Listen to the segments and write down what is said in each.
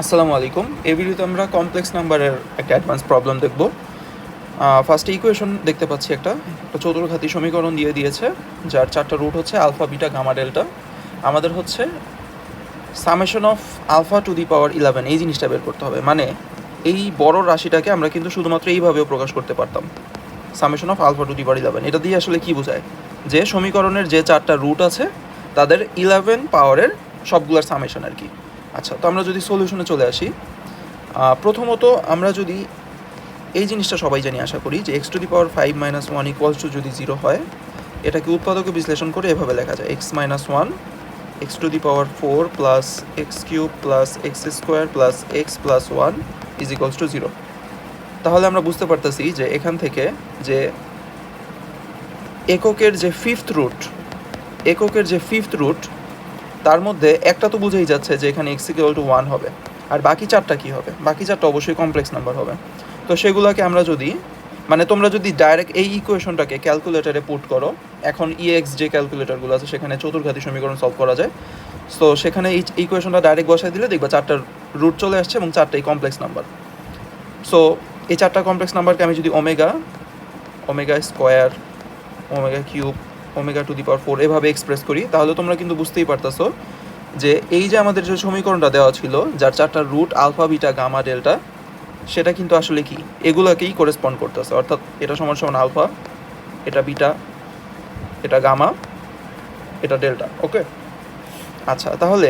আসসালামু আলাইকুম। এই ভিডিওতে আমরা কমপ্লেক্স নাম্বারের একটা অ্যাডভান্স প্রবলেম দেখব। ফার্স্টে ইকুয়েশন দেখতে পাচ্ছি একটা চতুর্ঘাতী সমীকরণ দিয়ে দিয়েছে, যার চারটা রুট হচ্ছে আলফা, বিটা, গামা, ডেল্টা। আমাদের হচ্ছে summation of alpha to the power 11 এই জিনিসটা বের করতে হবে। মানে এই বড় রাশিটাকে আমরা কিন্তু শুধুমাত্র এইভাবেও প্রকাশ করতে পারতাম, summation of alpha to the power 11। এটা দিয়ে আসলে কী বোঝায়? যে সমীকরণের যে চারটা রুট আছে তাদের 11 পাওয়ারের সবগুলোর সামেশন আর কি। আচ্ছা, তো আমরা যদি সলিউশনে চলে আসি, প্রথমত আমরা যদি এই জিনিসটা সবাই জানি আশা করি, যে x two the power 5 - 1 equals to যদি 0 হয়, এটাকে উৎপাদকে বিশ্লেষণ করে এভাবে লেখা যায় x minus 1 x two the power 4 plus x cube plus x square plus x plus 1 is equals two 0। তাহলে আমরা বুঝতে পারতেছি যে এখান থেকে যে এককের যে ফিফথ রুট তার মধ্যে একটা তো বুঝেই যাচ্ছে যে এখানে এক্স ইকুয়াল টু 1 হবে, আর বাকি চারটা কী হবে? বাকি চারটা অবশ্যই কমপ্লেক্স নাম্বার হবে। তো সেগুলোকে আমরা যদি, মানে তোমরা যদি ডাইরেক্ট এই ইকুয়েশনটাকে ক্যালকুলেটারে পুট করো, এখন ইএক্স যে ক্যালকুলেটারগুলো আছে সেখানে চতুর্ঘাতী সমীকরণ সলভ করা যায়। সো সেখানে এই ইকুয়েশনটা ডাইরেক্ট বসাই দিলে দেখবা চারটার রুট চলে আসছে এবং চারটাই কমপ্লেক্স নাম্বার। সো এই চারটা কমপ্লেক্স নাম্বারকে আমি যদি omega square, omega cube, omega to the power 4 এভাবে এক্সপ্রেস করি, তাহলে তোমরা কিন্তু বুঝতেই পারতেছো যে এই যে আমাদের যে সমীকরণটা দেওয়া ছিল, যার চারটা root alpha, beta, gamma, delta, সেটা কিন্তু আসলে কি এগুলোকেই করেসপন্ড করতেছে। অর্থাৎ এটা সমান সমান আলফা, এটা বিটা, এটা গামা, এটা ডেল্টা। ওকে, আচ্ছা, তাহলে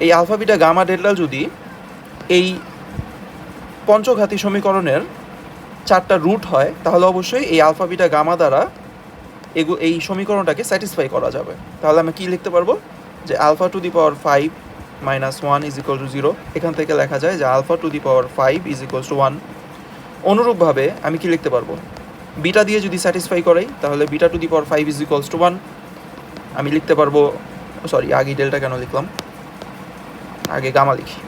এই আলফা, বিটা, গামা, ডেল্টা যদি এই পঞ্চঘাতী সমীকরণের চারটা রুট হয়, তাহলে অবশ্যই এই আলফা, বিটা, গামা দ্বারা এই সমীকরণটাকে স্যাটিসফাই করা যাবে। তাহলে আমি কি লিখতে পারবো? যে alpha to the power 5 - 1 is equal to 0। এখান থেকে লেখা যায় যে alpha to the power 5 is equal to 1। অনুরূপভাবে আমি কি লিখতে পারবো? বিটা দিয়ে যদি স্যাটিসফাই করাই, তাহলে beta to the power 5 is equals to 1। আমি লিখতে পারবো, সরি আগে ডেল্টা কেন লিখলাম, আগে গামা লিখি,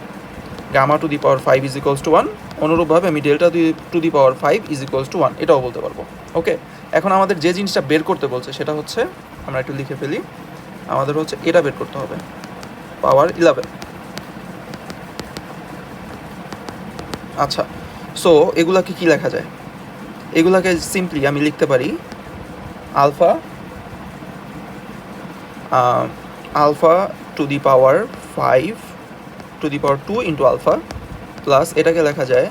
gamma to the power 5 is equals to 1। অনুরূপভাবে আমি delta to the power 5 is equals to 1 এটাও বলতে পারবো। ওকে, এখন আমাদের যে জিনিসটা বের করতে বলছে সেটা হচ্ছে, আমরা একটু লিখে ফেলি, আমাদের হচ্ছে এটা বের করতে হবে, পাওয়ার 11। আচ্ছা, সো এগুলাকে কি লেখা যায়? এগুলাকে সিম্পলি আমি লিখতে পারি alpha to the power 5 to the power 2 into alpha, plus এটাকে লেখা যায়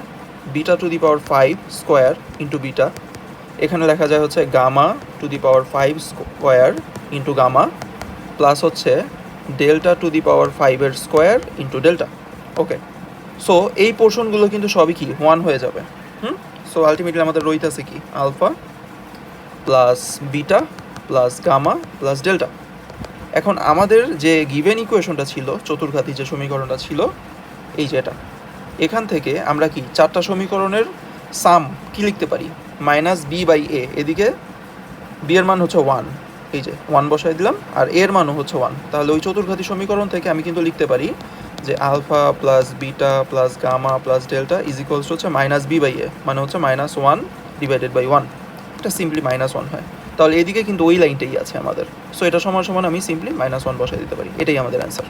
beta to the power 5 square into beta. এখানে লেখা যায় হচ্ছে gamma to the power 5 square into gamma, plus হচ্ছে delta to the power 5 square into delta. Okay, so এই পোর্শনগুলো কিন্তু সবই কি 1 হয়ে যাবে। সো আলটিমেটলি আমাদের রইতেছে কি alpha plus beta plus gamma plus delta. এখন আমাদের যে গিভেন ইকুয়েশনটা ছিল, চতুর্ঘাতী যে সমীকরণটা ছিল, এই যে এটা, এখান থেকে আমরা কি চারটা সমীকরণের সাম কি লিখতে পারি? মাইনাস বি বাই এ। এদিকে বি এর মান হচ্ছে 1, এই যে 1 বসাই দিলাম, আর এর মানও হচ্ছে 1। তাহলে ওই চতুর্ঘাতী সমীকরণ থেকে আমি কিন্তু লিখতে পারি যে alpha plus beta plus gamma plus delta is equals হচ্ছে মাইনাস বি বাই এ, মানে হচ্ছে -1 ডিভাইডেড বাই 1। এটা সিম্পলি -1 হয়। তাহলে এদিকে কিন্তু ওই লাইনটাই আছে আমাদের। সো এটা সমান সমান আমি সিম্পলি -1 বসাই দিতে পারি। এটাই আমাদের অ্যান্সার।